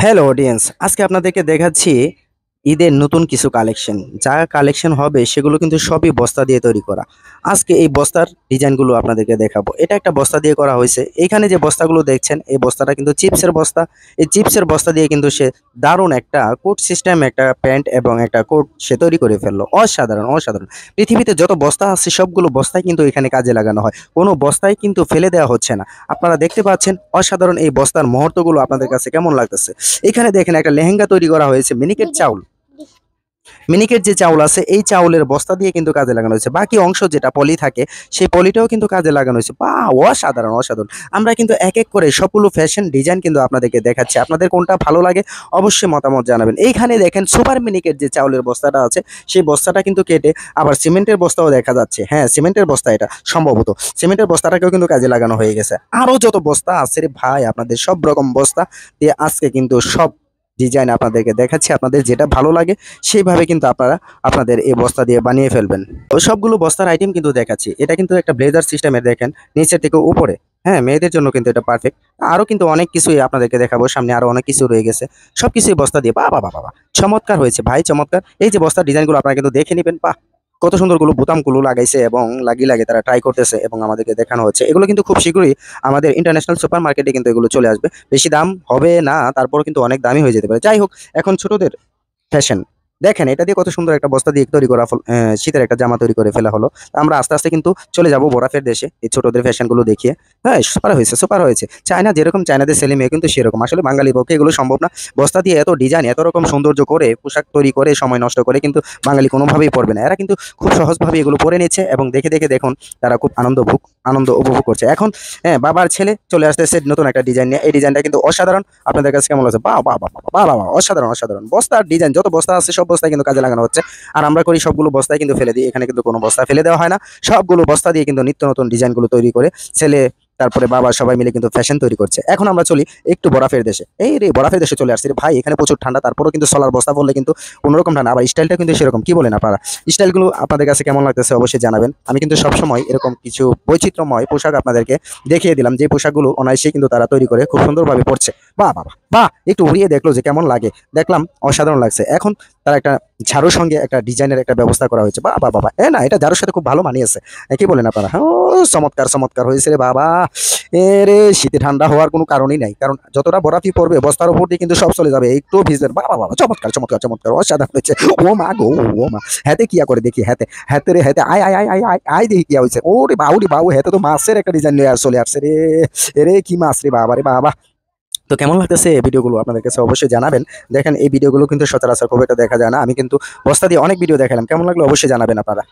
Hello audience, আজকে আপনাদেরকে দেখাচ্ছি ঈদের নতুন কিছু কালেকশন। যা কালেকশন হবে সেগুলো কিন্তু সবই বস্তা দিয়ে তৈরি করা। আজকে এই বস্তার ডিজাইনগুলো আপনাদেরকে দেখাবো। এটা একটা বস্তা দিয়ে করা হয়েছে। এখানে যে বস্তাগুলো দেখছেন এই বস্তাটা কিন্তু চিপসের বস্তা। এই চিপসের বস্তা দিয়ে কিন্তু সে দারুণ একটা কোট সিস্টেম, একটা প্যান্ট এবং একটা কোট সে তৈরি করে ফেললো। অসাধারণ অসাধারণ। পৃথিবীতে যত বস্তা আছে সবগুলো বস্তাই কিন্তু এখানে কাজে লাগানো হয়, কোনো বস্তাই কিন্তু ফেলে দেওয়া হচ্ছে না। আপনারা দেখতে পাচ্ছেন অসাধারণ এই বস্তার মুহূর্তগুলো আপনাদের কাছে কেমন লাগতেছে। এখানে দেখেন একটা লেহেঙ্গা তৈরি করা হয়েছে মিনিকেট চাউল। মিনিকেট যে চাউল আছে এই চাউলের বস্তা দিয়ে কিন্তু কাজে লাগানো হয়েছে। বাকি অংশ যেটা পলি থাকে সেই পলিটাও কিন্তু কাজে লাগানো হয়েছে। বা অসাধারণ অসাধারণ। আমরা কিন্তু এক এক করে সবগুলো ফ্যাশন ডিজাইন কিন্তু আপনাদেরকে দেখাচ্ছি। আপনাদের কোনটা ভালো লাগে অবশ্যই মতামত জানাবেন। এইখানে দেখেন সুপার মিনিকেট যে চাউলের বস্তাটা আছে সেই বস্তাটা কিন্তু কেটে আবার সিমেন্টের বস্তাও দেখা যাচ্ছে। হ্যাঁ, সিমেন্টের বস্তা, এটা সম্ভবত সিমেন্টের বস্তাটাকেও কিন্তু কাজে লাগানো হয়ে গেছে। আরো যত বস্তা আছে রে ভাই, আপনাদের সব রকম বস্তা দিয়ে আজকে কিন্তু সব ডিজাইন আপনাদেরকে দেখাচ্ছি। আপনাদের যেটা ভালো লাগে সেইভাবে কিন্তু আপনারা আপনাদের এই বস্তা দিয়ে বানিয়ে ফেলবেন। তো সবগুলো বস্তার আইটেম কিন্তু দেখাচ্ছি। এটা কিন্তু একটা ব্লেজার সিস্টেমের, দেখেন নিচের থেকে উপরে। হ্যাঁ, মেয়েদের জন্য কিন্তু এটা পারফেক্ট। আরো কিন্তু অনেক কিছুই আপনাদেরকে দেখাবো, সামনে আরো অনেক কিছু রয়ে গেছে। সবকিছুই বস্তা দিয়ে বাবা বাবা বাবা চমৎকার হয়েছে ভাই, চমৎকার। এই যে বস্তার ডিজাইনগুলো আপনারা কিন্তু দেখে নেবেন। বাহ, কত সুন্দরগুলো বোতামগুলো লাগাইছে এবং লাগিয়ে লাগিয়ে তারা ট্রাই করতেছে এবং আমাদেরকে দেখানো হচ্ছে। এগুলো কিন্তু খুব শীঘ্রই আমাদের ইন্টারন্যাশনাল সুপার মার্কেটে কিন্তু এগুলো চলে আসবে। বেশি দাম হবে না, তারপর কিন্তু অনেক দামি হয়ে যেতে পারে। যাই হোক, এখন ছোটদের ফ্যাশন দেখেন, এটা দিয়ে কত সুন্দর একটা বস্তা দিয়ে তৈরি করা শীতের একটা জামা তৈরি করে ফেলা হলো। আমরা আস্তে আস্তে কিন্তু চলে যাব বরফের দেশে এই ছোটদের ফ্যাশনগুলো দেখিয়ে। হ্যাঁ, সুপার হয়েছে সুপার হয়েছে। চায়না যেরকম, চায়নাদের ছেলে মেয়ে কিন্তু সেরকম। আসলে বাঙালি পক্ষে এগুলো সম্ভব না। বস্তা দিয়ে এত ডিজাইন, এত রকম সৌন্দর্য করে পোশাক তৈরি করে সময় নষ্ট করে কিন্তু বাঙালি কোনোভাবেই পরবে না। এরা কিন্তু খুব সহজভাবে এগুলো পরে নিচ্ছে এবং দেখে দেখে দেখুন তারা খুব আনন্দ উপভোগ করছে। এখন হ্যাঁ, বাবার ছেলে চলে আসতেছে নতুন একটা ডিজাইন নিয়ে। এই ডিজাইনটা কিন্তু অসাধারণ। আপনাদের কাছে কেমন লাগছে? বাহ বাহ বাহ বাহ বাহ বাহ, অসাধারণ অসাধারণ। বস্তার ডিজাইন, যত বস্তা আছে সব বস্তায় কিন্তু কাজে লাগানো হচ্ছে। আর আমরা করি সবগুলো বস্তায় কিন্তু ফেলে দিই। এখানে কিন্তু কোনো বস্তা ফেলে দেওয়া হয় না। সবগুলো বস্তা দিয়ে কিন্তু নিত্য নতুন ডিজাইনগুলো তৈরি করে ছেলে তারপরে বাবা সবাই মিলে কিন্তু ফ্যাশন তৈরি করছে। এখন আমরা চলি একটু বরফের দেশে। এই রে, বরফের দেশে চলে আসছি রে ভাই। এখানে প্রচুর ঠান্ডা, তারপরেও কিন্তু সোলার বস্তা বললে কিন্তু অন্যরকম ঠান্ডা। আবার স্টাইলটা কিন্তু সেরকম। কি বলেন আপনারা? স্টাইলগুলো আপনাদের কাছে কেমন লাগতেছে অবশ্যই জানাবেন। আমি কিন্তু সবসময় এরকম কিছু বৈচিত্র্যময় পোশাক আপনাদেরকে দেখিয়ে দিলাম, যে পোশাকগুলো অনায়াসেই কিন্তু তারা তৈরি করে খুব সুন্দরভাবে পড়ছে। বাহ বাবা বাহ, একটু উড়িয়ে দেখলো যে কেমন লাগে। দেখলাম অসাধারণ লাগছে। এখন তারা একটা ঝাড়ুর সঙ্গে একটা ডিজাইনের একটা ব্যবস্থা করা হয়েছে। বাবা বাবা, না এটা ঝাড়ুর সাথে খুব ভালো মানিয়েছে। কি বলেন আপনারা? ও চমৎকার চমৎকার হয়েছে রে বাবা। এরে, শীতে ঠান্ডা হওয়ার কোনো কারণই নাই, কারণ যতটা বরফই পড়বে বস্তার উপর দিয়ে কিন্তু সব চলে যাবে, একটু ভিজবে। বাবা বাবা, চমৎকার চমৎকার চমৎকার, অসাধারণ হয়েছে। ও মা গো, ও মা। হাতে কিয়া করে দেখি, হাতে হাতে রে, হাতে আয় আয় আয় আয় আয় আয়, দেখি কিয়া হয়েছে। ওরে বাউরি বাবু, হাতে তো মাছের একটা ডিজাইন নিয়ে চলে আসছে রে। এরে কি মাছ রে বাবা রে বাবা। তো কেমন লাগতেছে এই ভিডিওগুলো আপনাদের কাছে অবশ্যই জানাবেন। দেখেন এই ভিডিওগুলো কিন্তু সচরাচর খুব একটা দেখা যায় না। আমি কিন্তু বস্তা দিয়ে অনেক ভিডিও দেখালাম, কেমন লাগলো অবশ্যই জানাবেন আপনারা।